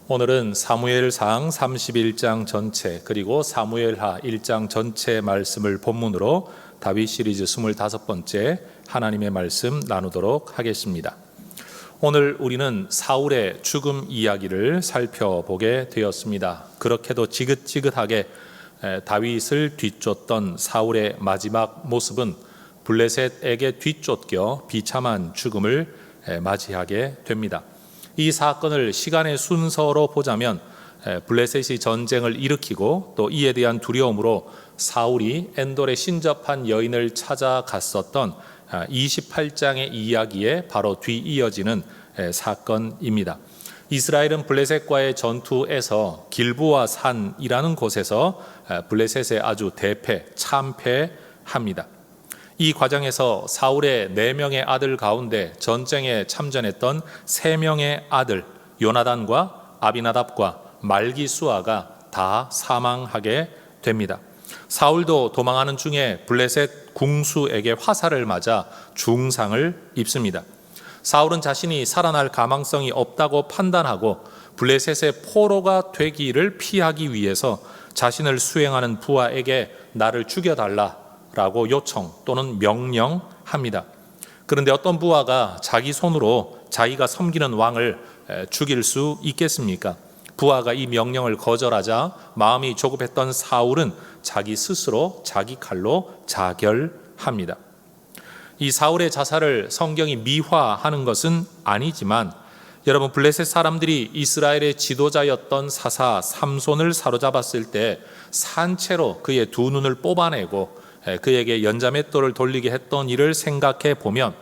오늘은 사무엘상 31장 전체 그리고 사무엘하 1장 전체 말씀을 본문으로 다윗 시리즈 25번째 하나님의 말씀 나누도록 하겠습니다. 오늘 우리는 사울의 죽음 이야기를 살펴보게 되었습니다. 그렇게도 지긋지긋하게 다윗을 뒤쫓던 사울의 마지막 모습은 블레셋에게 뒤쫓겨 비참한 죽음을 맞이하게 됩니다. 이 사건을 시간의 순서로 보자면 블레셋이 전쟁을 일으키고 또 이에 대한 두려움으로 사울이 엔돌에 신접한 여인을 찾아갔었던 28장의 이야기에 바로 뒤이어지는 사건입니다. 이스라엘은 블레셋과의 전투에서 길보아 산이라는 곳에서 블레셋에 아주 참패합니다. 이 과정에서 사울의 4명의 아들 가운데 전쟁에 참전했던 3명의 아들 요나단과 아비나답과 말기수아가 다 사망하게 됩니다. 사울도 도망하는 중에 블레셋 궁수에게 화살을 맞아 중상을 입습니다. 사울은 자신이 살아날 가망성이 없다고 판단하고 블레셋의 포로가 되기를 피하기 위해서 자신을 수행하는 부하에게 나를 죽여달라 라고 요청 또는 명령합니다. 그런데 어떤 부하가 자기 손으로 자기가 섬기는 왕을 죽일 수 있겠습니까? 부하가 이 명령을 거절하자 마음이 조급했던 사울은 자기 스스로 자기 칼로 자결합니다. 이 사울의 자살을 성경이 미화하는 것은 아니지만 여러분, 블레셋 사람들이 이스라엘의 지도자였던 사사 삼손을 사로잡았을 때 산채로 그의 2눈을 뽑아내고 그에게 연자맷돌을 돌리게 했던 일을 생각해 보면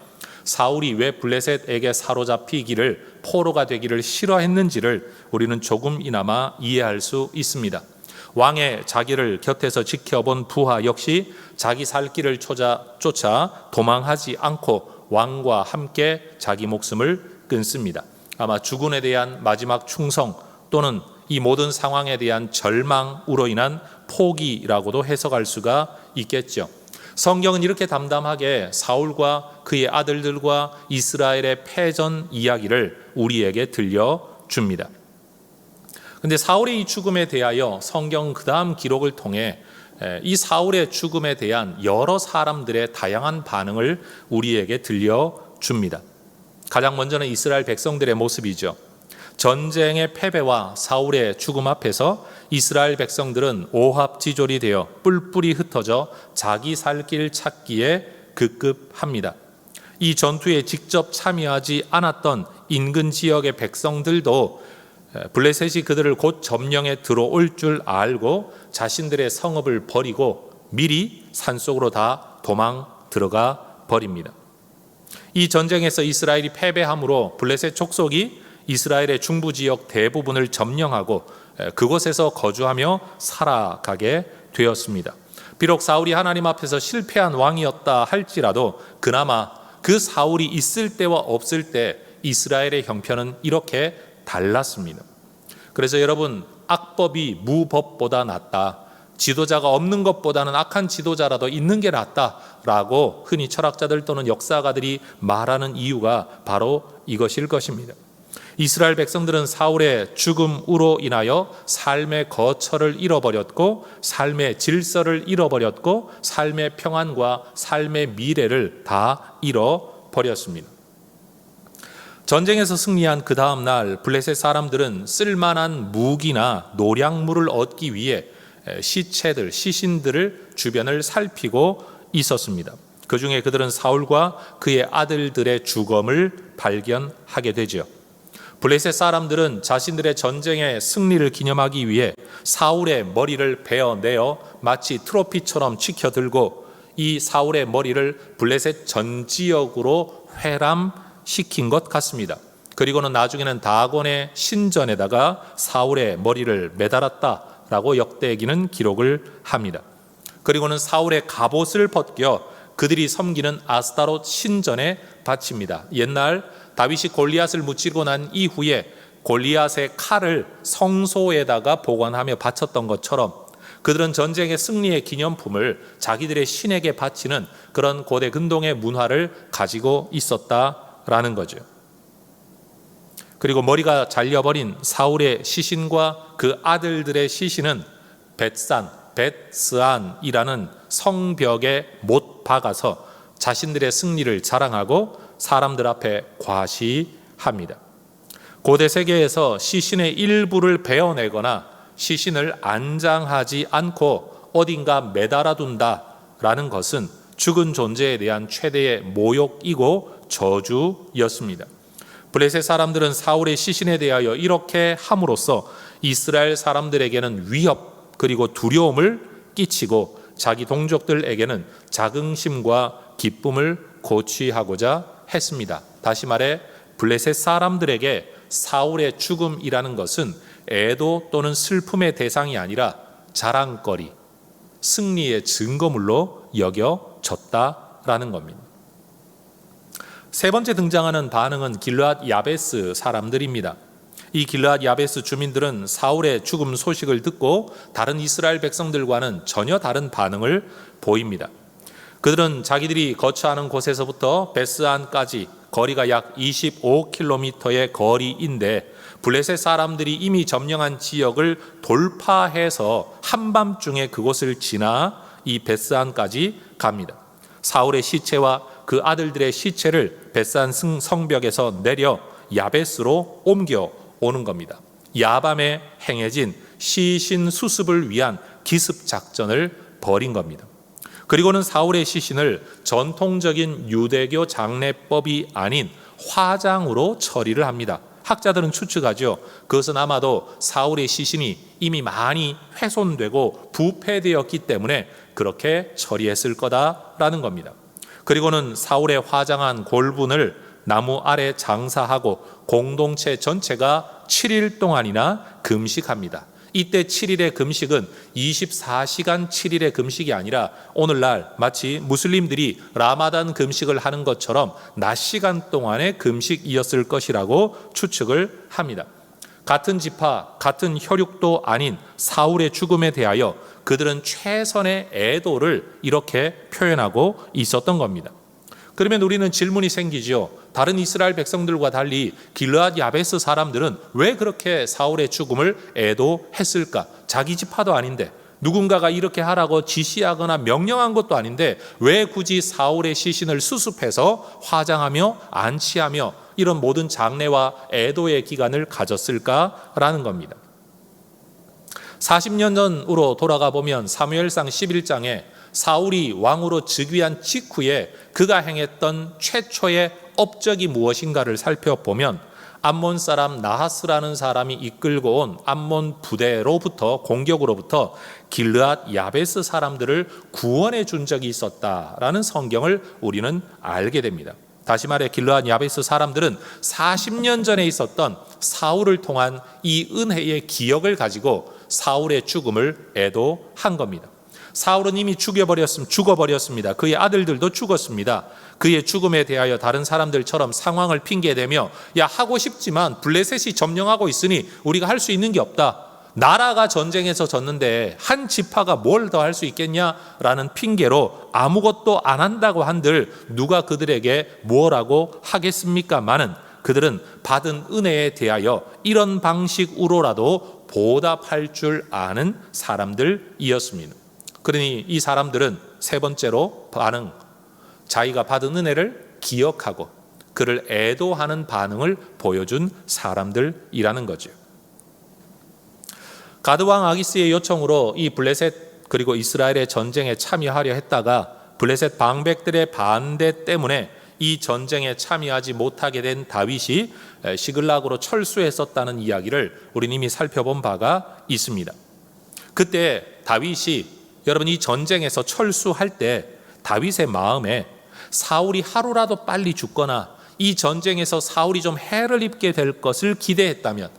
사울이 왜 블레셋에게 사로잡히기를, 포로가 되기를 싫어했는지를 우리는 조금이나마 이해할 수 있습니다. 왕의 자기를 곁에서 지켜본 부하 역시 자기 살 길을 쫓아 도망하지 않고 왕과 함께 자기 목숨을 끊습니다. 아마 주군에 대한 마지막 충성 또는 이 모든 상황에 대한 절망으로 인한 포기라고도 해석할 수가 있겠죠. 성경은 이렇게 담담하게 사울과 그의 아들들과 이스라엘의 패전 이야기를 우리에게 들려줍니다. 그런데 사울의 이 죽음에 대하여 성경 그 다음 기록을 통해 이 사울의 죽음에 대한 여러 사람들의 다양한 반응을 우리에게 들려줍니다. 가장 먼저는 이스라엘 백성들의 모습이죠. 전쟁의 패배와 사울의 죽음 앞에서 이스라엘 백성들은 오합지졸이 되어 뿔뿔이 흩어져 자기 살 길 찾기에 급급합니다. 이 전투에 직접 참여하지 않았던 인근 지역의 백성들도 블레셋이 그들을 곧 점령해 들어올 줄 알고 자신들의 성읍을 버리고 미리 산속으로 다 도망 들어가 버립니다. 이 전쟁에서 이스라엘이 패배함으로 블레셋 족속이 이스라엘의 중부 지역 대부분을 점령하고 그곳에서 거주하며 살아가게 되었습니다. 비록 사울이 하나님 앞에서 실패한 왕이었다 할지라도 그나마 그 사울이 있을 때와 없을 때 이스라엘의 형편은 이렇게 달랐습니다. 그래서 여러분, 악법이 무법보다 낫다, 지도자가 없는 것보다는 악한 지도자라도 있는 게 낫다라고 흔히 철학자들 또는 역사가들이 말하는 이유가 바로 이것일 것입니다. 이스라엘 백성들은 사울의 죽음으로 인하여 삶의 거처를 잃어버렸고 삶의 질서를 잃어버렸고 삶의 평안과 삶의 미래를 다 잃어버렸습니다. 전쟁에서 승리한 그 다음 날 블레셋 사람들은 쓸만한 무기나 노량물을 얻기 위해 시신들을 주변을 살피고 있었습니다. 그 중에 그들은 사울과 그의 아들들의 주검을 발견하게 되죠. 블레셋 사람들은 자신들의 전쟁의 승리를 기념하기 위해 사울의 머리를 베어내어 마치 트로피처럼 치켜들고 이 사울의 머리를 블레셋 전 지역으로 회람시킨 것 같습니다. 그리고는 나중에는 다곤의 신전에다가 사울의 머리를 매달았다라고 역대기는 기록을 합니다. 그리고는 사울의 갑옷을 벗겨 그들이 섬기는 아스타롯 신전에 바칩니다. 옛날 다윗이 골리앗을 무찌르고 난 이후에 골리앗의 칼을 성소에다가 보관하며 바쳤던 것처럼 그들은 전쟁의 승리의 기념품을 자기들의 신에게 바치는 그런 고대 근동의 문화를 가지고 있었다라는 거죠. 그리고 머리가 잘려버린 사울의 시신과 그 아들들의 시신은 벳스안이라는 성벽에 못 박아서 자신들의 승리를 자랑하고 사람들 앞에 과시합니다. 고대 세계에서 시신의 일부를 베어내거나 시신을 안장하지 않고 어딘가 매달아 둔다라는 것은 죽은 존재에 대한 최대의 모욕이고 저주였습니다. 블레셋 사람들은 사울의 시신에 대하여 이렇게 함으로써 이스라엘 사람들에게는 위협 그리고 두려움을 끼치고 자기 동족들에게는 자긍심과 기쁨을 고취하고자 했습니다. 다시 말해 블레셋 사람들에게 사울의 죽음이라는 것은 애도 또는 슬픔의 대상이 아니라 자랑거리, 승리의 증거물로 여겨졌다라는 겁니다. 세 번째 등장하는 반응은 길르앗 야베스 사람들입니다. 이 길르앗 야베스 주민들은 사울의 죽음 소식을 듣고 다른 이스라엘 백성들과는 전혀 다른 반응을 보입니다. 그들은 자기들이 거처하는 곳에서부터 벳스안까지 거리가 약 25km의 거리인데 블레셋 사람들이 이미 점령한 지역을 돌파해서 한밤중에 그곳을 지나 이 벳스안까지 갑니다. 사울의 시체와 그 아들들의 시체를 벳스안 성벽에서 내려 야베스로 옮겨 오는 겁니다. 야밤에 행해진 시신 수습을 위한 기습 작전을 벌인 겁니다. 그리고는 사울의 시신을 전통적인 유대교 장례법이 아닌 화장으로 처리를 합니다. 학자들은 추측하죠. 그것은 아마도 사울의 시신이 이미 많이 훼손되고 부패되었기 때문에 그렇게 처리했을 거다라는 겁니다. 그리고는 사울의 화장한 골분을 나무 아래 장사하고 공동체 전체가 7일 동안이나 금식합니다. 이때 7일의 금식은 24시간 7일의 금식이 아니라 오늘날 마치 무슬림들이 라마단 금식을 하는 것처럼 낮 시간 동안의 금식이었을 것이라고 추측을 합니다. 같은 지파, 같은 혈육도 아닌 사울의 죽음에 대하여 그들은 최선의 애도를 이렇게 표현하고 있었던 겁니다. 그러면 우리는 질문이 생기죠. 다른 이스라엘 백성들과 달리 길르앗 야베스 사람들은 왜 그렇게 사울의 죽음을 애도했을까? 자기 지파도 아닌데, 누군가가 이렇게 하라고 지시하거나 명령한 것도 아닌데 왜 굳이 사울의 시신을 수습해서 화장하며 안치하며 이런 모든 장례와 애도의 기간을 가졌을까라는 겁니다. 40년 전으로 돌아가 보면 사무엘상 11장에 사울이 왕으로 즉위한 직후에 그가 행했던 최초의 업적이 무엇인가를 살펴보면 암몬 사람 나하스라는 사람이 이끌고 온 암몬 부대로부터 공격으로부터 길르앗 야베스 사람들을 구원해 준 적이 있었다라는 성경을 우리는 알게 됩니다. 다시 말해 길르앗 야베스 사람들은 40년 전에 있었던 사울을 통한 이 은혜의 기억을 가지고 사울의 죽음을 애도한 겁니다. 사울은 이미 죽어버렸습니다. 그의 아들들도 죽었습니다. 그의 죽음에 대하여 다른 사람들처럼 상황을 핑계대며 하고 싶지만 블레셋이 점령하고 있으니 우리가 할 수 있는 게 없다. 나라가 전쟁에서 졌는데 한 지파가 뭘 더 할 수 있겠냐라는 핑계로 아무것도 안 한다고 한들 누가 그들에게 뭐라고 하겠습니까마는 그들은 받은 은혜에 대하여 이런 방식으로라도 보답할 줄 아는 사람들이었습니다. 그러니 이 사람들은 세 번째로 반응, 자기가 받은 은혜를 기억하고 그를 애도하는 반응을 보여준 사람들이라는 거죠. 가드 왕 아기스의 요청으로 이 블레셋 그리고 이스라엘의 전쟁에 참여하려 했다가 블레셋 방백들의 반대 때문에 이 전쟁에 참여하지 못하게 된 다윗이 시글락으로 철수했었다는 이야기를 우리는 이미 살펴본 바가 있습니다. 그때 다윗이 여러분 이 전쟁에서 철수할 때 다윗의 마음에 사울이 하루라도 빨리 죽거나 이 전쟁에서 사울이 좀 해를 입게 될 것을 기대했다면,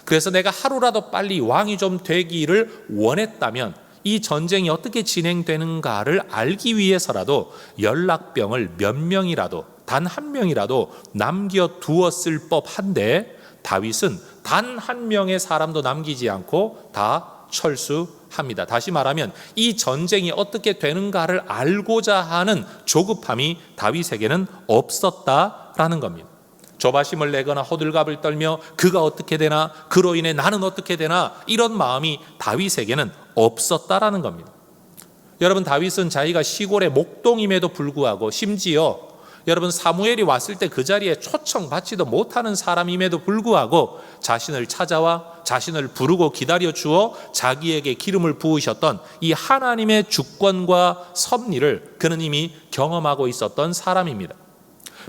그래서 내가 하루라도 빨리 왕이 좀 되기를 원했다면 이 전쟁이 어떻게 진행되는가를 알기 위해서라도 연락병을 몇 명이라도 단 한 명이라도 남겨두었을 법한데 다윗은 단 한 명의 사람도 남기지 않고 다 철수합니다. 다시 말하면 이 전쟁이 어떻게 되는가를 알고자 하는 조급함이 다윗에게는 없었다라는 겁니다. 조바심을 내거나 호들갑을 떨며 그가 어떻게 되나, 그로 인해 나는 어떻게 되나, 이런 마음이 다윗에게는 없었다라는 겁니다. 여러분, 다윗은 자기가 시골의 목동임에도 불구하고, 심지어 여러분 사무엘이 왔을 때 그 자리에 초청받지도 못하는 사람임에도 불구하고 자신을 찾아와 자신을 부르고 기다려 주어 자기에게 기름을 부으셨던 이 하나님의 주권과 섭리를 그는 이미 경험하고 있었던 사람입니다.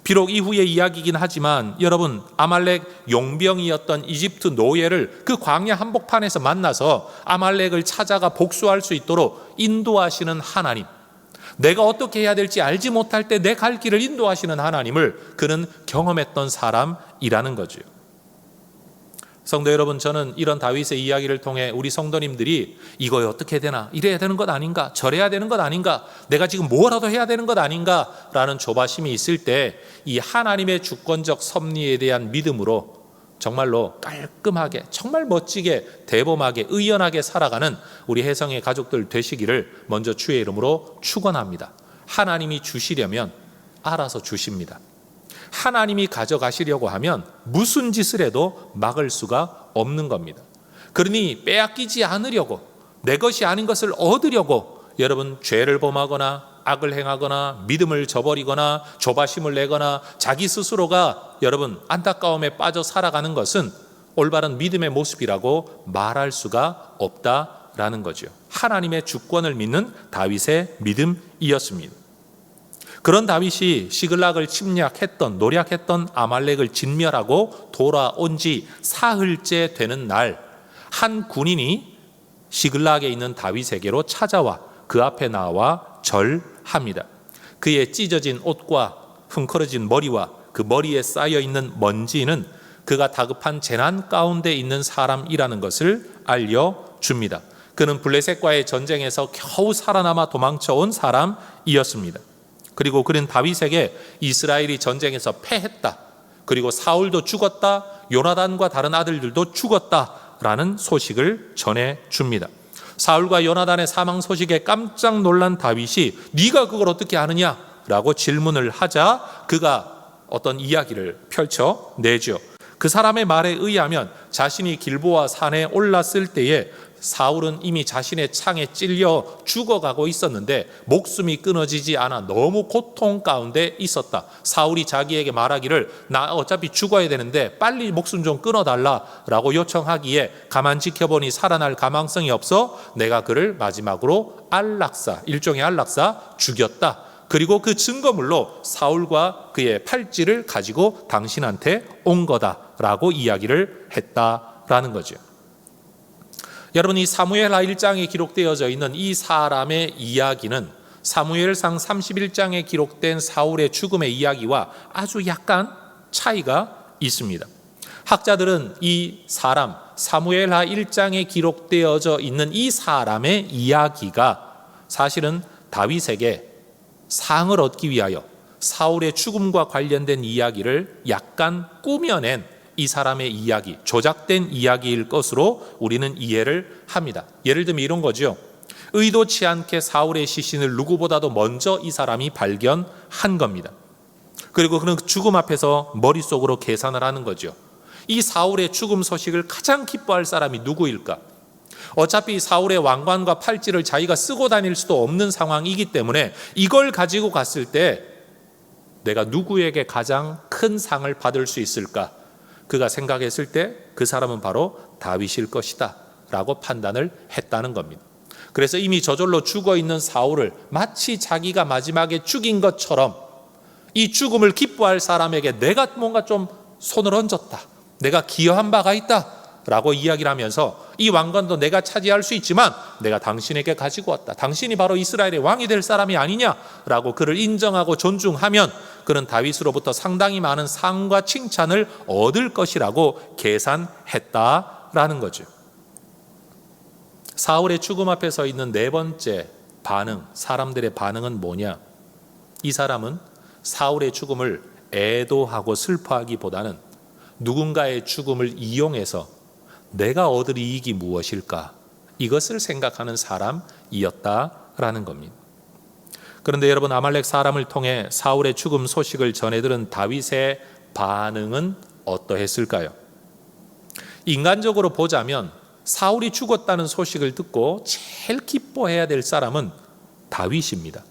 비록 이후의 이야기이긴 하지만 여러분, 아말렉 용병이었던 이집트 노예를 그 광야 한복판에서 만나서 아말렉을 찾아가 복수할 수 있도록 인도하시는 하나님, 내가 어떻게 해야 될지 알지 못할 때 내 갈 길을 인도하시는 하나님을 그는 경험했던 사람이라는 거죠. 성도 여러분, 저는 이런 다윗의 이야기를 통해 우리 성도님들이 이거 어떻게 되나, 이래야 되는 것 아닌가, 저래야 되는 것 아닌가, 내가 지금 뭐라도 해야 되는 것 아닌가 라는 조바심이 있을 때 이 하나님의 주권적 섭리에 대한 믿음으로 정말로 깔끔하게, 정말 멋지게, 대범하게, 의연하게 살아가는 우리 혜성의 가족들 되시기를 먼저 주의 이름으로 축원합니다. 하나님이 주시려면 알아서 주십니다. 하나님이 가져가시려고 하면 무슨 짓을 해도 막을 수가 없는 겁니다. 그러니 빼앗기지 않으려고, 내 것이 아닌 것을 얻으려고 여러분 죄를 범하거나 악을 행하거나 믿음을 저버리거나 조바심을 내거나 자기 스스로가 여러분 안타까움에 빠져 살아가는 것은 올바른 믿음의 모습이라고 말할 수가 없다라는 거죠. 하나님의 주권을 믿는 다윗의 믿음이었습니다. 그런 다윗이 시글락을 침략했던, 노략했던 아말렉을 진멸하고 돌아온 지 사흘째 되는 날, 한 군인이 시글락에 있는 다윗에게로 찾아와 그 앞에 나와 절합니다. 그의 찢어진 옷과 흥커러진 머리와 그 머리에 쌓여 있는 먼지는 그가 다급한 재난 가운데 있는 사람이라는 것을 알려줍니다. 그는 블레셋과의 전쟁에서 겨우 살아남아 도망쳐온 사람이었습니다. 그리고 그는 다윗에게 이스라엘이 전쟁에서 패했다, 그리고 사울도 죽었다, 요나단과 다른 아들들도 죽었다라는 소식을 전해줍니다. 사울과 요나단의 사망 소식에 깜짝 놀란 다윗이 네가 그걸 어떻게 아느냐 라고 질문을 하자 그가 어떤 이야기를 펼쳐내죠. 그 사람의 말에 의하면 자신이 길보아 산에 올랐을 때에 사울은 이미 자신의 창에 찔려 죽어가고 있었는데 목숨이 끊어지지 않아 너무 고통 가운데 있었다. 사울이 자기에게 말하기를 나 어차피 죽어야 되는데 빨리 목숨 좀 끊어달라라고 요청하기에 가만 지켜보니 살아날 가망성이 없어 내가 그를 마지막으로 안락사, 일종의 안락사 죽였다. 그리고 그 증거물로 사울과 그의 팔찌를 가지고 당신한테 온 거다라고 이야기를 했다라는 거죠. 여러분, 이 사무엘하 1장에 기록되어져 있는 이 사람의 이야기는 사무엘상 31장에 기록된 사울의 죽음의 이야기와 아주 약간 차이가 있습니다. 학자들은 이 사람, 사무엘하 1장에 기록되어져 있는 이 사람의 이야기가 사실은 다윗에게 상을 얻기 위하여 사울의 죽음과 관련된 이야기를 약간 꾸며낸 이 사람의 이야기, 조작된 이야기일 것으로 우리는 이해를 합니다. 예를 들면 이런 거죠. 의도치 않게 사울의 시신을 누구보다도 먼저 이 사람이 발견한 겁니다. 그리고 그는 죽음 앞에서 머릿속으로 계산을 하는 거죠. 이 사울의 죽음 소식을 가장 기뻐할 사람이 누구일까? 어차피 사울의 왕관과 팔찌를 자기가 쓰고 다닐 수도 없는 상황이기 때문에 이걸 가지고 갔을 때 내가 누구에게 가장 큰 상을 받을 수 있을까? 그가 생각했을 때 그 사람은 바로 다윗일 것이다 라고 판단을 했다는 겁니다. 그래서 이미 저절로 죽어 있는 사울을 마치 자기가 마지막에 죽인 것처럼 이 죽음을 기뻐할 사람에게 내가 뭔가 좀 손을 얹었다, 내가 기여한 바가 있다 라고 이야기를 하면서 이 왕관도 내가 차지할 수 있지만 내가 당신에게 가지고 왔다, 당신이 바로 이스라엘의 왕이 될 사람이 아니냐라고 그를 인정하고 존중하면 그는 다윗으로부터 상당히 많은 상과 칭찬을 얻을 것이라고 계산했다라는 거죠. 사울의 죽음 앞에 서 있는 네 번째 반응, 사람들의 반응은 뭐냐? 이 사람은 사울의 죽음을 애도하고 슬퍼하기보다는 누군가의 죽음을 이용해서 내가 얻을 이익이 무엇일까? 이것을 생각하는 사람이었다라는 겁니다. 그런데 여러분, 아말렉 사람을 통해 사울의 죽음 소식을 전해 들은 다윗의 반응은 어떠했을까요? 인간적으로 보자면 사울이 죽었다는 소식을 듣고 제일 기뻐해야 될 사람은 다윗입니다.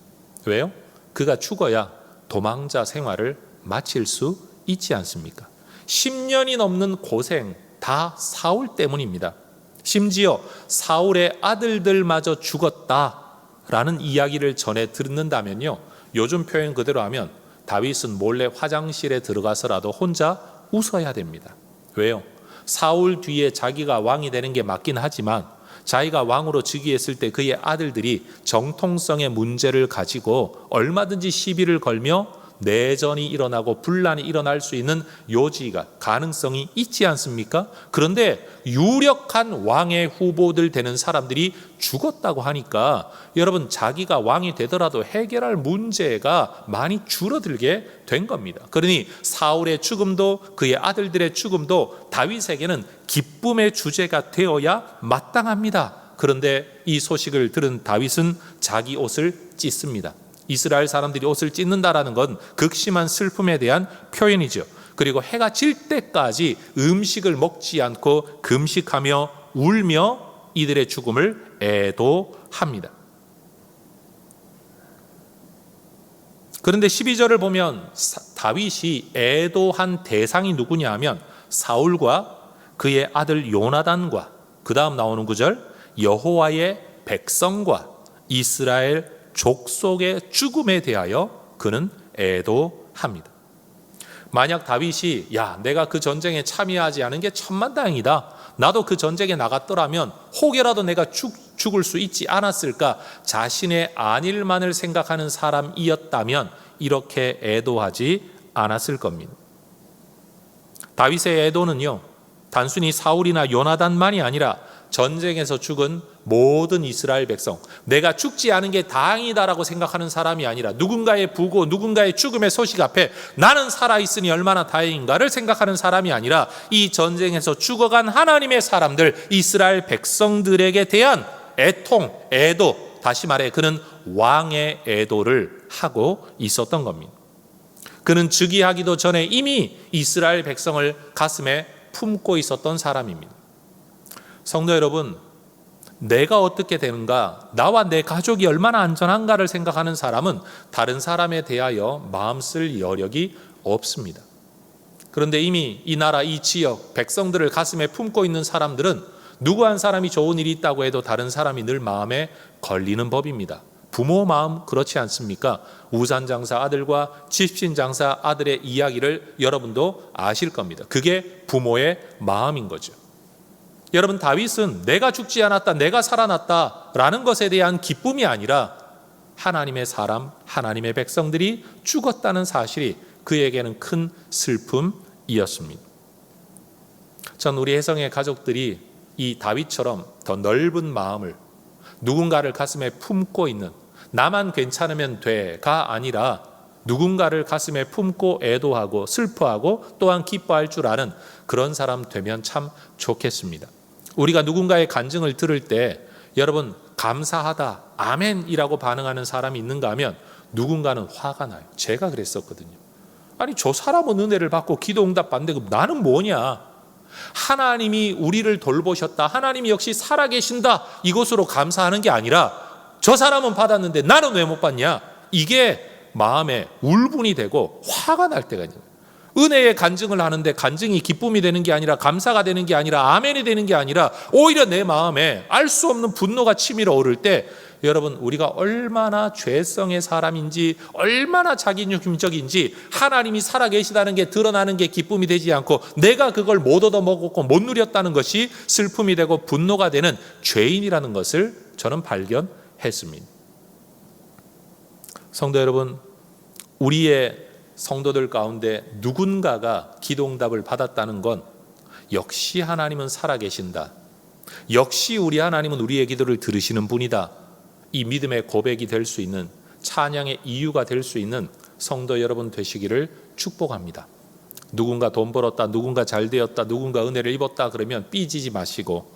왜요? 그가 죽어야 도망자 생활을 마칠 수 있지 않습니까? 10년이 넘는 고생 다 사울 때문입니다. 심지어 사울의 아들들마저 죽었다라는 이야기를 전해 듣는다면요, 요즘 표현 그대로 하면 다윗은 몰래 화장실에 들어가서라도 혼자 웃어야 됩니다. 왜요? 사울 뒤에 자기가 왕이 되는 게 맞긴 하지만 자기가 왕으로 즉위했을 때 그의 아들들이 정통성의 문제를 가지고 얼마든지 시비를 걸며 내전이 일어나고 분란이 일어날 수 있는 요지가 가능성이 있지 않습니까? 그런데 유력한 왕의 후보들 되는 사람들이 죽었다고 하니까 여러분, 자기가 왕이 되더라도 해결할 문제가 많이 줄어들게 된 겁니다. 그러니 사울의 죽음도 그의 아들들의 죽음도 다윗에게는 기쁨의 주제가 되어야 마땅합니다. 그런데 이 소식을 들은 다윗은 자기 옷을 찢습니다. 이스라엘 사람들이 옷을 찢는다라는 건 극심한 슬픔에 대한 표현이죠. 그리고 해가 질 때까지 음식을 먹지 않고 금식하며 울며 이들의 죽음을 애도합니다. 그런데 12절을 보면 다윗이 애도한 대상이 누구냐 하면 사울과 그의 아들 요나단과 그 다음 나오는 구절 여호와의 백성과 이스라엘 족속의 죽음에 대하여 그는 애도합니다. 만약 다윗이 내가 그 전쟁에 참여하지 않은 게 천만다행이다, 나도 그 전쟁에 나갔더라면 혹여라도 내가 죽을 수 있지 않았을까, 자신의 안일만을 생각하는 사람이었다면 이렇게 애도하지 않았을 겁니다. 다윗의 애도는요, 단순히 사울이나 요나단만이 아니라 전쟁에서 죽은 모든 이스라엘 백성, 내가 죽지 않은 게 다행이다라고 생각하는 사람이 아니라 누군가의 부고 누군가의 죽음의 소식 앞에 나는 살아있으니 얼마나 다행인가를 생각하는 사람이 아니라 이 전쟁에서 죽어간 하나님의 사람들, 이스라엘 백성들에게 대한 애통, 애도, 다시 말해 그는 왕의 애도를 하고 있었던 겁니다. 그는 즉위하기도 전에 이미 이스라엘 백성을 가슴에 품고 있었던 사람입니다. 성도 여러분, 내가 어떻게 되는가, 나와 내 가족이 얼마나 안전한가를 생각하는 사람은 다른 사람에 대하여 마음 쓸 여력이 없습니다. 그런데 이미 이 나라, 이 지역 백성들을 가슴에 품고 있는 사람들은 누구 한 사람이 좋은 일이 있다고 해도 다른 사람이 늘 마음에 걸리는 법입니다. 부모 마음 그렇지 않습니까? 우산장사 아들과 집신장사 아들의 이야기를 여러분도 아실 겁니다. 그게 부모의 마음인 거죠. 여러분, 다윗은 내가 죽지 않았다, 내가 살아났다라는 것에 대한 기쁨이 아니라 하나님의 사람, 하나님의 백성들이 죽었다는 사실이 그에게는 큰 슬픔이었습니다. 전 우리 혜성의 가족들이 이 다윗처럼 더 넓은 마음을, 누군가를 가슴에 품고 있는, 나만 괜찮으면 돼가 아니라 누군가를 가슴에 품고 애도하고 슬퍼하고 또한 기뻐할 줄 아는 그런 사람 되면 참 좋겠습니다. 우리가 누군가의 간증을 들을 때 여러분, 감사하다, 아멘이라고 반응하는 사람이 있는가 하면 누군가는 화가 나요. 제가 그랬었거든요. 아니, 저 사람은 은혜를 받고 기도 응답 받는데 나는 뭐냐? 하나님이 우리를 돌보셨다, 하나님이 역시 살아계신다, 이것으로 감사하는 게 아니라 저 사람은 받았는데 나는 왜 못 받냐? 이게 마음에 울분이 되고 화가 날 때가 있는 거예요. 은혜의 간증을 하는데 간증이 기쁨이 되는 게 아니라, 감사가 되는 게 아니라, 아멘이 되는 게 아니라 오히려 내 마음에 알 수 없는 분노가 치밀어 오를 때 여러분, 우리가 얼마나 죄성의 사람인지, 얼마나 자기중심적인지, 하나님이 살아계시다는 게 드러나는 게 기쁨이 되지 않고 내가 그걸 못 얻어먹었고 못 누렸다는 것이 슬픔이 되고 분노가 되는 죄인이라는 것을 저는 발견했습니다. 성도 여러분, 우리의 성도들 가운데 누군가가 기도응답을 받았다는 건 역시 하나님은 살아계신다, 역시 우리 하나님은 우리의 기도를 들으시는 분이다, 이 믿음의 고백이 될 수 있는, 찬양의 이유가 될 수 있는 성도 여러분 되시기를 축복합니다. 누군가 돈 벌었다, 누군가 잘 되었다, 누군가 은혜를 입었다 그러면 삐지지 마시고,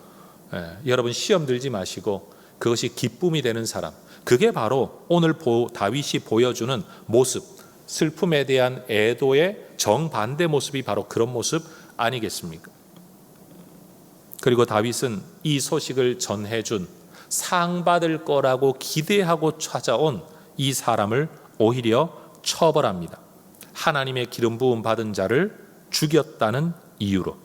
여러분 시험 들지 마시고 그것이 기쁨이 되는 사람, 그게 바로 오늘 다윗이 보여주는 모습, 슬픔에 대한 애도의 정반대 모습이 바로 그런 모습 아니겠습니까? 그리고 다윗은 이 소식을 전해준 상 받을 거라고 기대하고 찾아온 이 사람을 오히려 처벌합니다. 하나님의 기름 부음 받은 자를 죽였다는 이유로,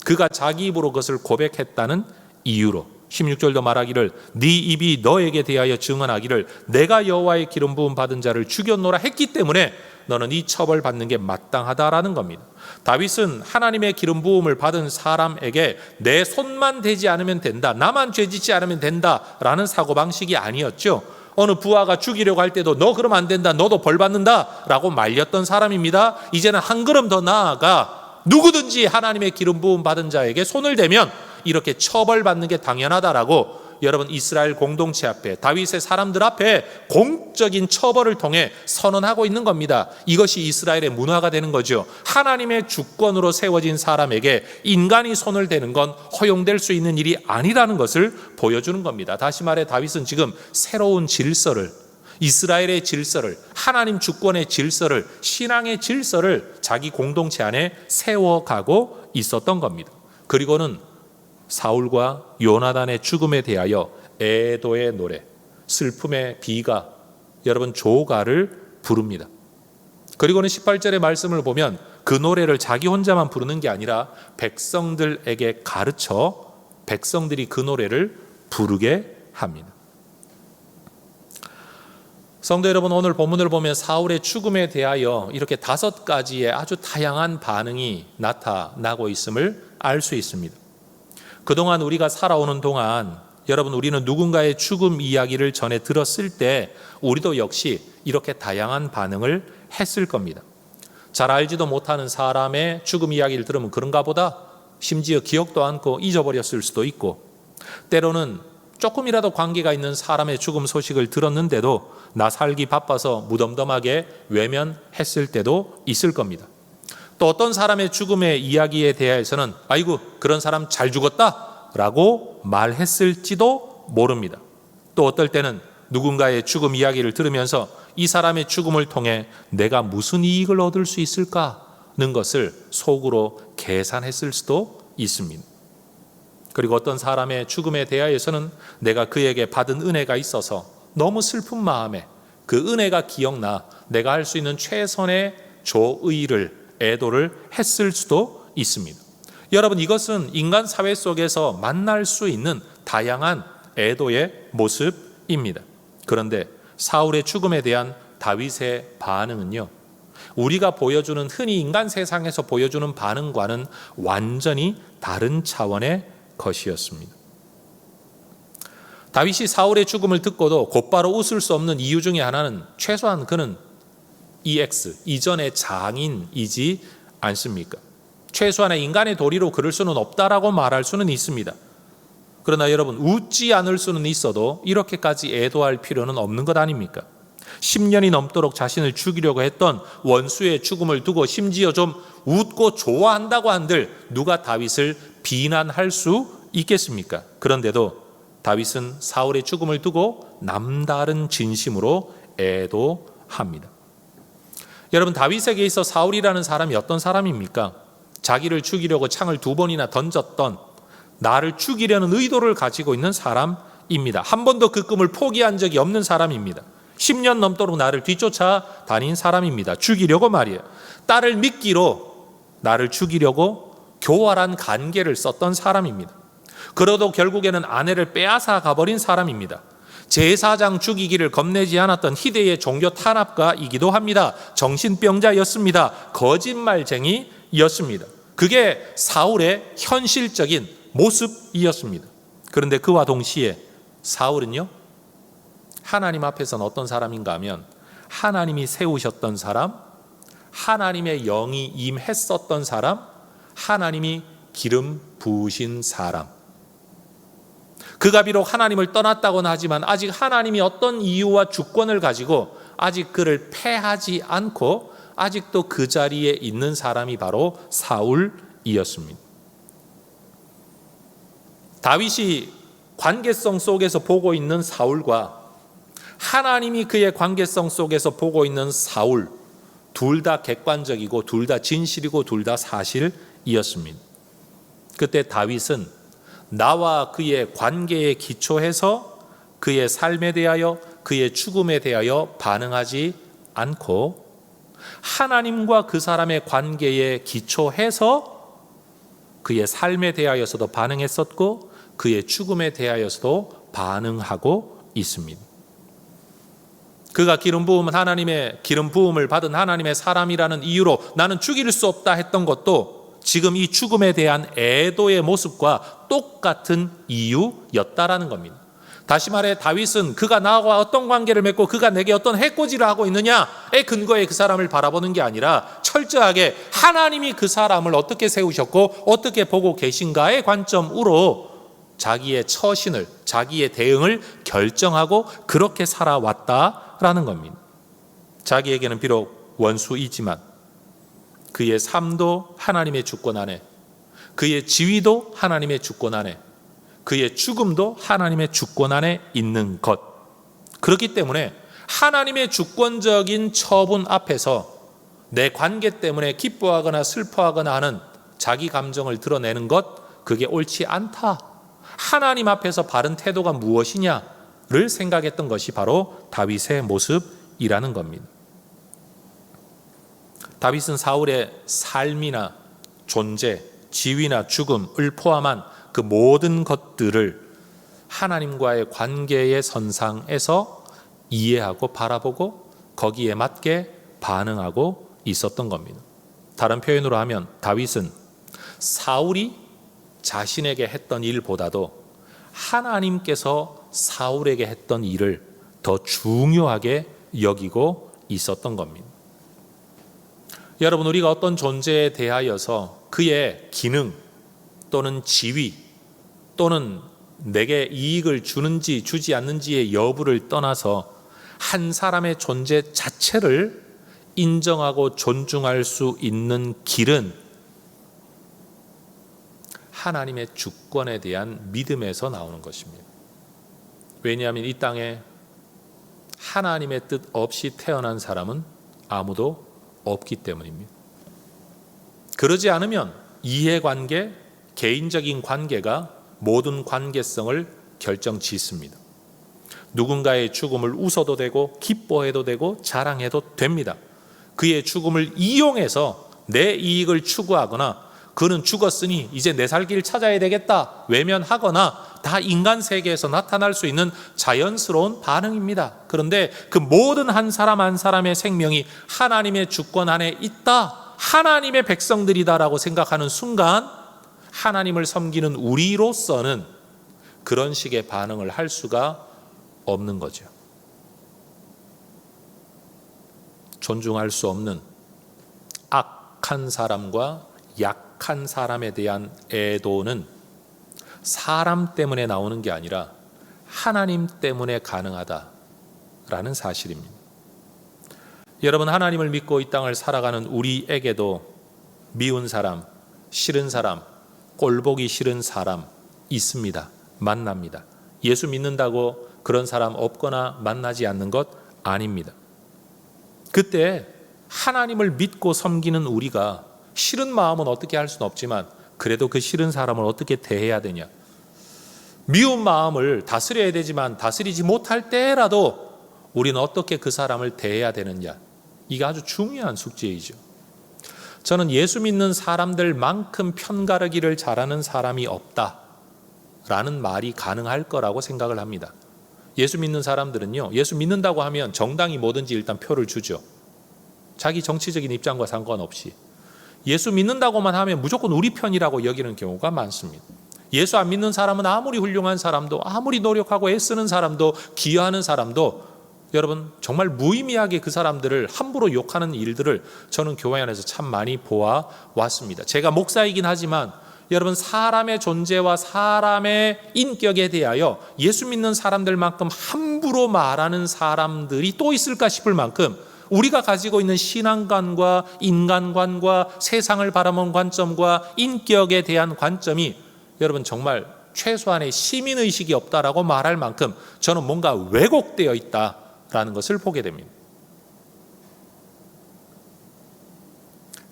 그가 자기 입으로 그것을 고백했다는 이유로 16절도 말하기를 네 입이 너에게 대하여 증언하기를 내가 여호와의 기름 부음 받은 자를 죽였노라 했기 때문에 너는 이 처벌 받는 게 마땅하다라는 겁니다. 다윗은 하나님의 기름 부음을 받은 사람에게 내 손만 대지 않으면 된다, 나만 죄짓지 않으면 된다라는 사고방식이 아니었죠. 어느 부하가 죽이려고 할 때도 너 그러면 안 된다, 너도 벌 받는다 라고 말렸던 사람입니다. 이제는 한 걸음 더 나아가 누구든지 하나님의 기름 부음 받은 자에게 손을 대면 이렇게 처벌받는 게 당연하다라고 여러분 이스라엘 공동체 앞에, 다윗의 사람들 앞에 공적인 처벌을 통해 선언하고 있는 겁니다. 이것이 이스라엘의 문화가 되는 거죠. 하나님의 주권으로 세워진 사람에게 인간이 손을 대는 건 허용될 수 있는 일이 아니라는 것을 보여주는 겁니다. 다시 말해 다윗은 지금 새로운 질서를, 이스라엘의 질서를, 하나님 주권의 질서를, 신앙의 질서를 자기 공동체 안에 세워가고 있었던 겁니다. 그리고는 사울과 요나단의 죽음에 대하여 애도의 노래, 슬픔의 비가, 여러분 조가를 부릅니다. 그리고는 18절의 말씀을 보면 그 노래를 자기 혼자만 부르는 게 아니라 백성들에게 가르쳐 백성들이 그 노래를 부르게 합니다. 성도 여러분, 오늘 본문을 보면 사울의 죽음에 대하여 이렇게 5가지의 아주 다양한 반응이 나타나고 있음을 알 수 있습니다. 그동안 우리가 살아오는 동안 여러분 우리는 누군가의 죽음 이야기를 전해 들었을 때 우리도 역시 이렇게 다양한 반응을 했을 겁니다. 잘 알지도 못하는 사람의 죽음 이야기를 들으면 그런가 보다, 심지어 기억도 않고 잊어버렸을 수도 있고, 때로는 조금이라도 관계가 있는 사람의 죽음 소식을 들었는데도 나 살기 바빠서 무덤덤하게 외면했을 때도 있을 겁니다. 또 어떤 사람의 죽음의 이야기에 대해서는 아이고 그런 사람 잘 죽었다 라고 말했을지도 모릅니다. 또 어떨 때는 누군가의 죽음 이야기를 들으면서 이 사람의 죽음을 통해 내가 무슨 이익을 얻을 수 있을까는 것을 속으로 계산했을 수도 있습니다. 그리고 어떤 사람의 죽음에 대하여서는 내가 그에게 받은 은혜가 있어서 너무 슬픈 마음에 그 은혜가 기억나 내가 할 수 있는 최선의 조의를, 애도를 했을 수도 있습니다. 여러분 이것은 인간 사회 속에서 만날 수 있는 다양한 애도의 모습입니다. 그런데 사울의 죽음에 대한 다윗의 반응은요, 우리가 보여주는, 흔히 인간 세상에서 보여주는 반응과는 완전히 다른 차원의 것이었습니다. 다윗이 사울의 죽음을 듣고도 곧바로 웃을 수 없는 이유 중에 하나는 최소한 그는 EX, 이전의 장인이지 않습니까? 최소한의 인간의 도리로 그럴 수는 없다라고 말할 수는 있습니다. 그러나 여러분 웃지 않을 수는 있어도 이렇게까지 애도할 필요는 없는 것 아닙니까? 10년이 넘도록 자신을 죽이려고 했던 원수의 죽음을 두고 심지어 좀 웃고 좋아한다고 한들 누가 다윗을 비난할 수 있겠습니까? 그런데도 다윗은 사울의 죽음을 두고 남다른 진심으로 애도합니다. 여러분 다윗에게 있어 사울이라는 사람이 어떤 사람입니까? 자기를 죽이려고 창을 2번이나 던졌던, 나를 죽이려는 의도를 가지고 있는 사람입니다. 한 번도 그 꿈을 포기한 적이 없는 사람입니다. 10년 넘도록 나를 뒤쫓아 다닌 사람입니다. 죽이려고 말이에요. 딸을 미끼로 나를 죽이려고 교활한 간계를 썼던 사람입니다. 그러도 결국에는 아내를 빼앗아 가버린 사람입니다. 제사장 죽이기를 겁내지 않았던 희대의 종교 탄압가이기도 합니다. 정신병자였습니다. 거짓말쟁이였습니다. 그게 사울의 현실적인 모습이었습니다. 그런데 그와 동시에 사울은요, 하나님 앞에서는 어떤 사람인가 하면 하나님이 세우셨던 사람, 하나님의 영이 임했었던 사람, 하나님이 기름 부으신 사람. 그가 비록 하나님을 떠났다고는 하지만 아직 하나님이 어떤 이유와 주권을 가지고 아직 그를 패하지 않고 아직도 그 자리에 있는 사람이 바로 사울이었습니다. 다윗이 관계성 속에서 보고 있는 사울과 하나님이 그의 관계성 속에서 보고 있는 사울, 둘 다 객관적이고 둘 다 진실이고 둘 다 사실이었습니다. 그때 다윗은 나와 그의 관계에 기초해서 그의 삶에 대하여 그의 죽음에 대하여 반응하지 않고 하나님과 그 사람의 관계에 기초해서 그의 삶에 대하여서도 반응했었고 그의 죽음에 대하여서도 반응하고 있습니다. 그가 하나님의 기름 부음을 받은 하나님의 사람이라는 이유로 나는 죽일 수 없다 했던 것도 지금 이 죽음에 대한 애도의 모습과 똑같은 이유였다라는 겁니다. 다시 말해 다윗은 그가 나와 어떤 관계를 맺고 그가 내게 어떤 해코지를 하고 있느냐에 근거해 그 사람을 바라보는 게 아니라 철저하게 하나님이 그 사람을 어떻게 세우셨고 어떻게 보고 계신가의 관점으로 자기의 처신을, 자기의 대응을 결정하고 그렇게 살아왔다라는 겁니다. 자기에게는 비록 원수이지만 그의 삶도 하나님의 주권 안에, 그의 지위도 하나님의 주권 안에, 그의 죽음도 하나님의 주권 안에 있는 것. 그렇기 때문에 하나님의 주권적인 처분 앞에서 내 관계 때문에 기뻐하거나 슬퍼하거나 하는 자기 감정을 드러내는 것, 그게 옳지 않다. 하나님 앞에서 바른 태도가 무엇이냐를 생각했던 것이 바로 다윗의 모습이라는 겁니다. 다윗은 사울의 삶이나 존재, 지위나 죽음을 포함한 그 모든 것들을 하나님과의 관계의 선상에서 이해하고 바라보고 거기에 맞게 반응하고 있었던 겁니다. 다른 표현으로 하면 다윗은 사울이 자신에게 했던 일보다도 하나님께서 사울에게 했던 일을 더 중요하게 여기고 있었던 겁니다. 여러분, 우리가 어떤 존재에 대하여서 그의 기능 또는 지위 또는 내게 이익을 주는지 주지 않는지의 여부를 떠나서 한 사람의 존재 자체를 인정하고 존중할 수 있는 길은 하나님의 주권에 대한 믿음에서 나오는 것입니다. 왜냐하면 이 땅에 하나님의 뜻 없이 태어난 사람은 아무도 없기 때문입니다. 그러지 않으면 이해관계, 개인적인 관계가 모든 관계성을 결정짓습니다. 누군가의 죽음을 웃어도 되고 기뻐해도 되고 자랑해도 됩니다. 그의 죽음을 이용해서 내 이익을 추구하거나 그는 죽었으니 이제 내 살 길 찾아야 되겠다 외면하거나 다 인간 세계에서 나타날 수 있는 자연스러운 반응입니다. 그런데 그 모든 한 사람 한 사람의 생명이 하나님의 주권 안에 있다, 하나님의 백성들이다라고 생각하는 순간 하나님을 섬기는 우리로서는 그런 식의 반응을 할 수가 없는 거죠. 존중할 수 없는 악한 사람과 약한 사람에 대한 애도는 사람 때문에 나오는 게 아니라 하나님 때문에 가능하다라는 사실입니다. 여러분, 하나님을 믿고 이 땅을 살아가는 우리에게도 미운 사람, 싫은 사람, 꼴보기 싫은 사람 있습니다. 만납니다. 예수 믿는다고 그런 사람 없거나 만나지 않는 것 아닙니다. 그때 하나님을 믿고 섬기는 우리가 싫은 마음은 어떻게 할 수는 없지만 그래도 그 싫은 사람을 어떻게 대해야 되냐, 미운 마음을 다스려야 되지만 다스리지 못할 때라도 우리는 어떻게 그 사람을 대해야 되느냐, 이게 아주 중요한 숙제이죠. 저는 예수 믿는 사람들만큼 편가르기를 잘하는 사람이 없다라는 말이 가능할 거라고 생각을 합니다. 예수 믿는 사람들은요, 예수 믿는다고 하면 정당이 뭐든지 일단 표를 주죠. 자기 정치적인 입장과 상관없이 예수 믿는다고만 하면 무조건 우리 편이라고 여기는 경우가 많습니다. 예수 안 믿는 사람은 아무리 훌륭한 사람도, 아무리 노력하고 애쓰는 사람도, 기여하는 사람도 여러분 정말 무의미하게 그 사람들을 함부로 욕하는 일들을 저는 교회 안에서 참 많이 보아왔습니다. 제가 목사이긴 하지만 여러분, 사람의 존재와 사람의 인격에 대하여 예수 믿는 사람들만큼 함부로 말하는 사람들이 또 있을까 싶을 만큼 우리가 가지고 있는 신앙관과 인간관과 세상을 바라보는 관점과 인격에 대한 관점이 여러분 정말 최소한의 시민의식이 없다라고 말할 만큼 저는 뭔가 왜곡되어 있다라는 것을 보게 됩니다.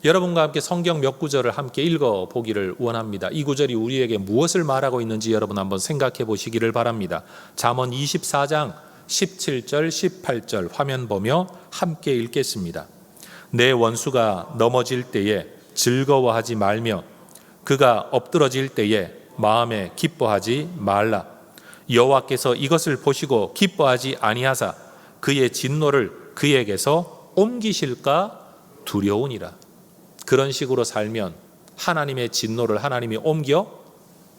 여러분과 함께 성경 몇 구절을 함께 읽어보기를 원합니다. 이 구절이 우리에게 무엇을 말하고 있는지 여러분 한번 생각해 보시기를 바랍니다. 잠언 24장 17절 18절 화면 보며 함께 읽겠습니다. 내 원수가 넘어질 때에 즐거워하지 말며 그가 엎드러질 때에 마음에 기뻐하지 말라. 여호와께서 이것을 보시고 기뻐하지 아니하사 그의 진노를 그에게서 옮기실까 두려우니라. 그런 식으로 살면 하나님의 진노를 하나님이 옮겨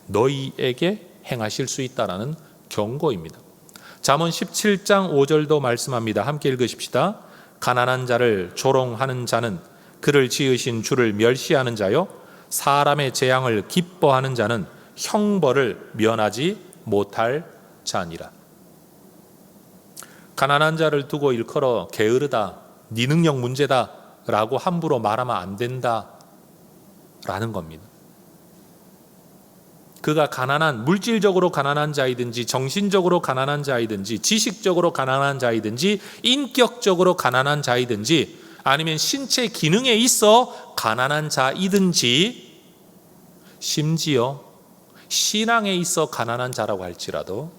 너희에게 행하실 수 있다라는 경고입니다. 잠언 17장 5절도 말씀합니다. 함께 읽으십시다. 가난한 자를 조롱하는 자는 그를 지으신 주를 멸시하는 자요, 사람의 재앙을 기뻐하는 자는 형벌을 면하지 못할 자니라. 가난한 자를 두고 일컬어 게으르다, 네 능력 문제다 라고 함부로 말하면 안 된다 라는 겁니다. 그가 가난한, 물질적으로 가난한 자이든지 정신적으로 가난한 자이든지 지식적으로 가난한 자이든지 인격적으로 가난한 자이든지 아니면 신체 기능에 있어 가난한 자이든지 심지어 신앙에 있어 가난한 자라고 할지라도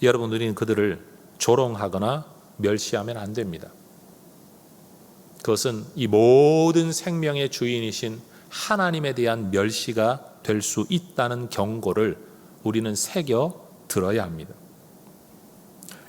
여러분, 우리는 그들을 조롱하거나 멸시하면 안 됩니다. 그것은 이 모든 생명의 주인이신 하나님에 대한 멸시가 될 수 있다는 경고를 우리는 새겨 들어야 합니다.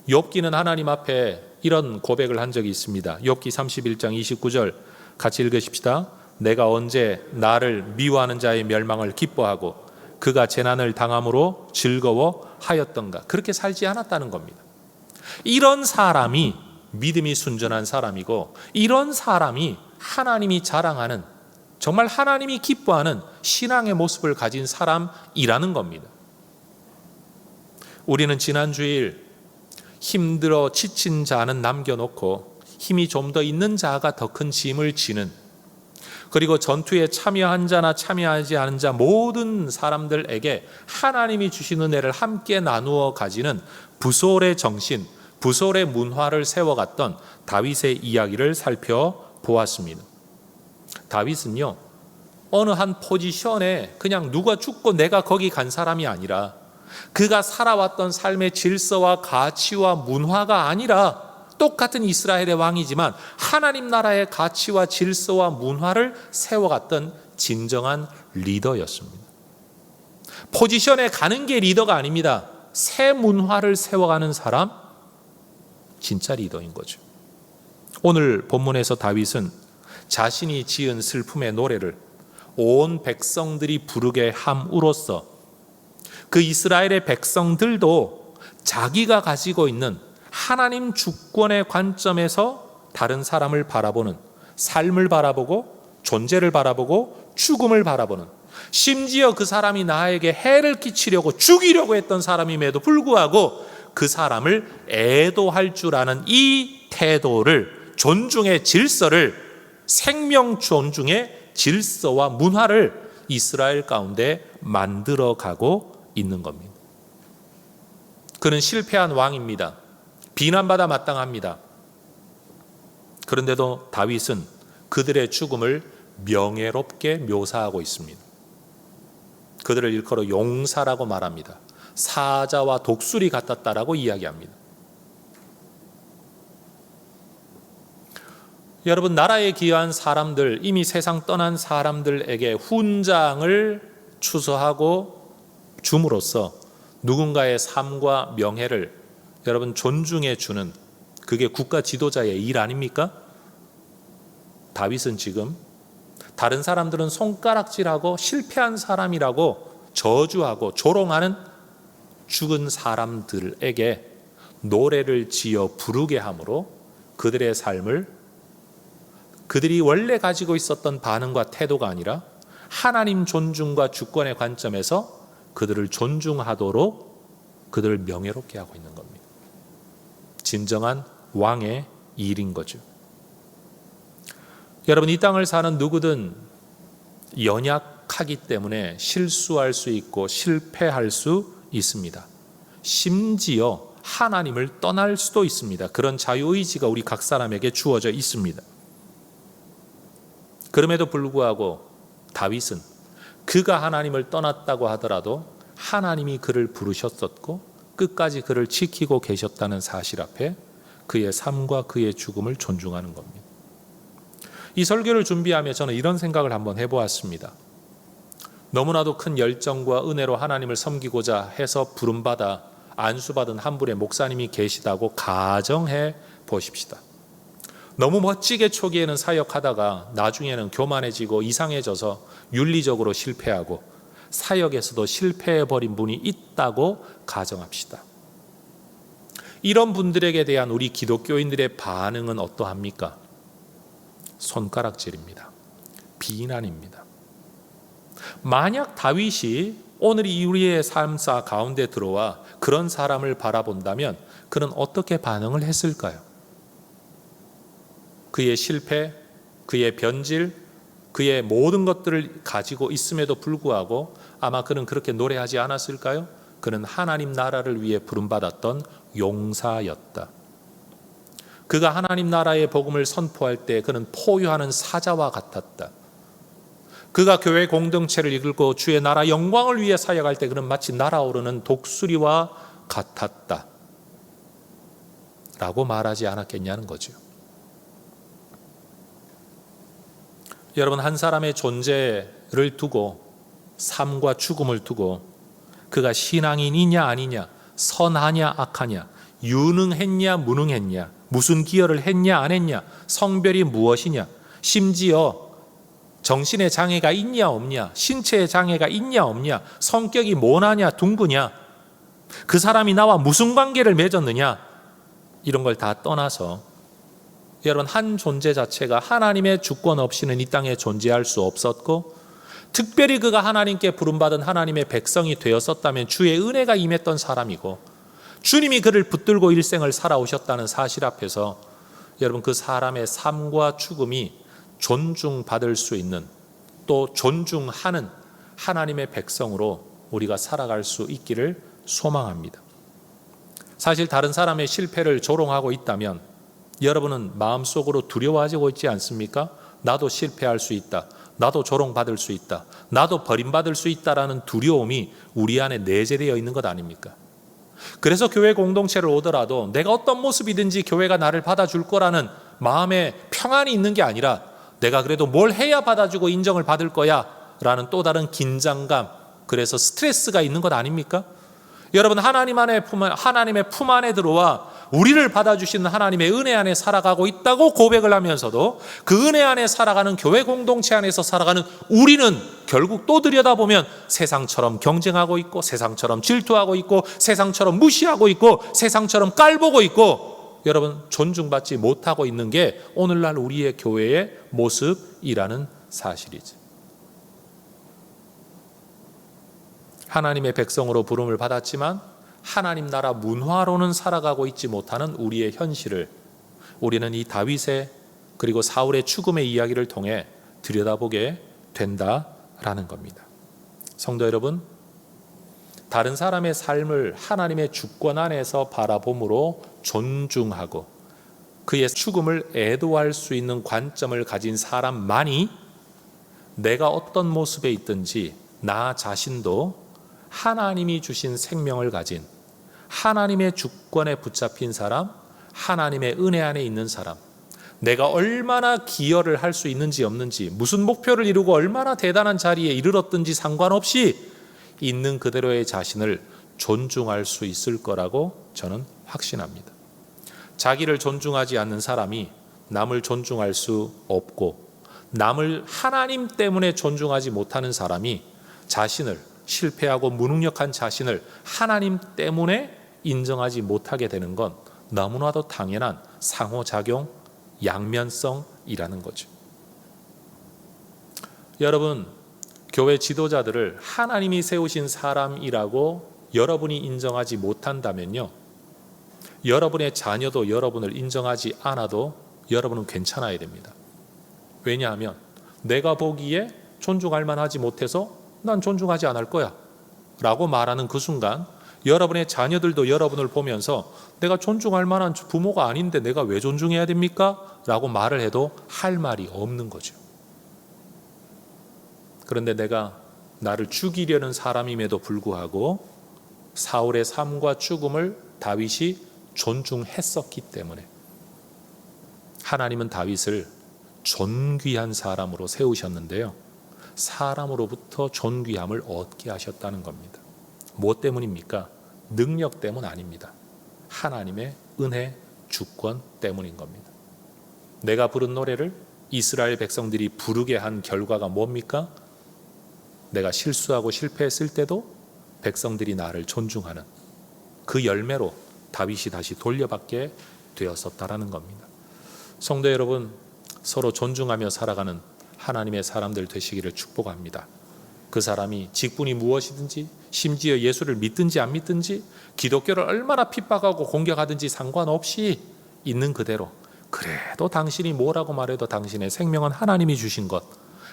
욥기는 하나님 앞에 이런 고백을 한 적이 있습니다. 욥기 31장 29절 같이 읽으십시다. 내가 언제 나를 미워하는 자의 멸망을 기뻐하고 그가 재난을 당함으로 즐거워하였던가. 그렇게 살지 않았다는 겁니다. 이런 사람이 믿음이 순전한 사람이고, 이런 사람이 하나님이 자랑하는, 정말 하나님이 기뻐하는 신앙의 모습을 가진 사람이라는 겁니다. 우리는 지난 주일 힘들어 지친 자는 남겨놓고 힘이 좀 더 있는 자가 더 큰 짐을 지는, 그리고 전투에 참여한 자나 참여하지 않은 자 모든 사람들에게 하나님이 주신 은혜를 함께 나누어 가지는 부솔의 정신, 부솔의 문화를 세워갔던 다윗의 이야기를 살펴보았습니다. 다윗은요, 어느 한 포지션에 그냥 누가 죽고 내가 거기 간 사람이 아니라, 그가 살아왔던 삶의 질서와 가치와 문화가 아니라, 똑같은 이스라엘의 왕이지만 하나님 나라의 가치와 질서와 문화를 세워갔던 진정한 리더였습니다. 포지션에 가는 게 리더가 아닙니다. 새 문화를 세워가는 사람, 진짜 리더인 거죠. 오늘 본문에서 다윗은 자신이 지은 슬픔의 노래를 온 백성들이 부르게 함으로써 그 이스라엘의 백성들도 자기가 가지고 있는 하나님 주권의 관점에서 다른 사람을 바라보는, 삶을 바라보고 존재를 바라보고 죽음을 바라보는, 심지어 그 사람이 나에게 해를 끼치려고 죽이려고 했던 사람임에도 불구하고 그 사람을 애도할 줄 아는 이 태도를, 존중의 질서를, 생명 존중의 질서와 문화를 이스라엘 가운데 만들어가고 있는 겁니다. 그는 실패한 왕입니다. 비난받아 마땅합니다. 그런데도 다윗은 그들의 죽음을 명예롭게 묘사하고 있습니다. 그들을 일컬어 용사라고 말합니다. 사자와 독수리 같았다라고 이야기합니다. 여러분, 나라에 기여한 사람들, 이미 세상 떠난 사람들에게 훈장을 추서하고 줌으로써 누군가의 삶과 명예를 여러분 존중해 주는, 그게 국가 지도자의 일 아닙니까? 다윗은 지금 다른 사람들은 손가락질하고 실패한 사람이라고 저주하고 조롱하는 죽은 사람들에게 노래를 지어 부르게 함으로 그들의 삶을, 그들이 원래 가지고 있었던 반응과 태도가 아니라 하나님 존중과 주권의 관점에서 그들을 존중하도록 그들을 명예롭게 하고 있는 겁니다. 진정한 왕의 일인 거죠. 여러분, 이 땅을 사는 누구든 연약하기 때문에 실수할 수 있고 실패할 수 있습니다. 심지어 하나님을 떠날 수도 있습니다. 그런 자유의지가 우리 각 사람에게 주어져 있습니다. 그럼에도 불구하고 다윗은 그가 하나님을 떠났다고 하더라도 하나님이 그를 부르셨었고 끝까지 그를 지키고 계셨다는 사실 앞에 그의 삶과 그의 죽음을 존중하는 겁니다. 이 설교를 준비하며 저는 이런 생각을 한번 해보았습니다. 너무나도 큰 열정과 은혜로 하나님을 섬기고자 해서 부름받아 안수받은 한 분의 목사님이 계시다고 가정해 보십시다. 너무 멋지게 초기에는 사역하다가 나중에는 교만해지고 이상해져서 윤리적으로 실패하고 사역에서도 실패해버린 분이 있다고 가정합시다. 이런 분들에게 대한 우리 기독교인들의 반응은 어떠합니까? 손가락질입니다. 비난입니다. 만약 다윗이 오늘 우리의 삶사 가운데 들어와 그런 사람을 바라본다면 그는 어떻게 반응을 했을까요? 그의 실패, 그의 변질, 그의 모든 것들을 가지고 있음에도 불구하고 아마 그는 그렇게 노래하지 않았을까요? 그는 하나님 나라를 위해 부름받았던 용사였다. 그가 하나님 나라의 복음을 선포할 때 그는 포효하는 사자와 같았다. 그가 교회 공동체를 이끌고 주의 나라 영광을 위해 사역할 때 그는 마치 날아오르는 독수리와 같았다 라고 말하지 않았겠냐는 거죠. 여러분, 한 사람의 존재를 두고 삶과 죽음을 두고 그가 신앙인이냐 아니냐, 선하냐 악하냐, 유능했냐 무능했냐, 무슨 기여를 했냐 안 했냐, 성별이 무엇이냐, 심지어 정신의 장애가 있냐 없냐, 신체의 장애가 있냐 없냐, 성격이 모나냐 둥그냐, 그 사람이 나와 무슨 관계를 맺었느냐, 이런 걸 다 떠나서 여러분, 한 존재 자체가 하나님의 주권 없이는 이 땅에 존재할 수 없었고 특별히 그가 하나님께 부름받은 하나님의 백성이 되었었다면 주의 은혜가 임했던 사람이고 주님이 그를 붙들고 일생을 살아오셨다는 사실 앞에서 여러분, 그 사람의 삶과 죽음이 존중받을 수 있는, 또 존중하는 하나님의 백성으로 우리가 살아갈 수 있기를 소망합니다. 사실 다른 사람의 실패를 조롱하고 있다면 여러분은 마음속으로 두려워하고 있지 않습니까? 나도 실패할 수 있다, 나도 조롱받을 수 있다, 나도 버림받을 수 있다라는 두려움이 우리 안에 내재되어 있는 것 아닙니까? 그래서 교회 공동체를 오더라도 내가 어떤 모습이든지 교회가 나를 받아줄 거라는 마음의 평안이 있는 게 아니라 내가 그래도 뭘 해야 받아주고 인정을 받을 거야 라는 또 다른 긴장감, 그래서 스트레스가 있는 것 아닙니까? 여러분, 하나님의 품 안에 들어와 우리를 받아주시는 하나님의 은혜 안에 살아가고 있다고 고백을 하면서도 그 은혜 안에 살아가는 교회 공동체 안에서 살아가는 우리는 결국 또 들여다보면 세상처럼 경쟁하고 있고, 세상처럼 질투하고 있고, 세상처럼 무시하고 있고, 세상처럼 깔보고 있고, 여러분, 존중받지 못하고 있는 게 오늘날 우리의 교회의 모습이라는 사실이죠. 하나님의 백성으로 부름을 받았지만 하나님 나라 문화로는 살아가고 있지 못하는 우리의 현실을 우리는 이 다윗의 그리고 사울의 죽음의 이야기를 통해 들여다보게 된다라는 겁니다. 성도 여러분, 다른 사람의 삶을 하나님의 주권 안에서 바라봄으로 존중하고 그의 죽음을 애도할 수 있는 관점을 가진 사람만이 내가 어떤 모습에 있든지 나 자신도 하나님이 주신 생명을 가진, 하나님의 주권에 붙잡힌 사람, 하나님의 은혜 안에 있는 사람, 내가 얼마나 기여를 할 수 있는지 없는지, 무슨 목표를 이루고 얼마나 대단한 자리에 이르렀든지 상관없이 있는 그대로의 자신을 존중할 수 있을 거라고 저는 확신합니다. 자기를 존중하지 않는 사람이 남을 존중할 수 없고, 남을 하나님 때문에 존중하지 못하는 사람이 자신을, 실패하고 무능력한 자신을 하나님 때문에 인정하지 못하게 되는 건 너무나도 당연한 상호작용, 양면성이라는 거죠. 여러분, 교회 지도자들을 하나님이 세우신 사람이라고 여러분이 인정하지 못한다면요, 여러분의 자녀도 여러분을 인정하지 않아도 여러분은 괜찮아야 됩니다. 왜냐하면 내가 보기에 존중할 만하지 못해서 난 존중하지 않을 거야 라고 말하는 그 순간 여러분의 자녀들도 여러분을 보면서 내가 존중할 만한 부모가 아닌데 내가 왜 존중해야 됩니까? 라고 말을 해도 할 말이 없는 거죠. 그런데 내가 나를 죽이려는 사람임에도 불구하고 사울의 삶과 죽음을 다윗이 존중했었기 때문에 하나님은 다윗을 존귀한 사람으로 세우셨는데요, 사람으로부터 존귀함을 얻게 하셨다는 겁니다. 무엇 때문입니까? 능력 때문 아닙니다. 하나님의 은혜, 주권 때문인 겁니다. 내가 부른 노래를 이스라엘 백성들이 부르게 한 결과가 뭡니까? 내가 실수하고 실패했을 때도 백성들이 나를 존중하는 그 열매로 다윗이 다시 돌려받게 되었었다라는 겁니다. 성도 여러분, 서로 존중하며 살아가는 하나님의 사람들 되시기를 축복합니다. 그 사람이 직분이 무엇이든지, 심지어 예수를 믿든지 안 믿든지, 기독교를 얼마나 핍박하고 공격하든지 상관없이 있는 그대로, 그래도 당신이 뭐라고 말해도 당신의 생명은 하나님이 주신 것,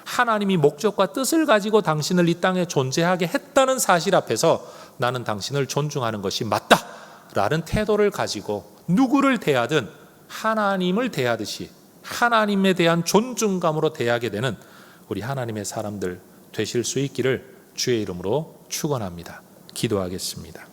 하나님이 목적과 뜻을 가지고 당신을 이 땅에 존재하게 했다는 사실 앞에서 나는 당신을 존중하는 것이 맞다라는 태도를 가지고 누구를 대하든 하나님을 대하듯이 하나님에 대한 존중감으로 대하게 되는 우리 하나님의 사람들 되실 수 있기를 주의 이름으로 축원합니다. 기도하겠습니다.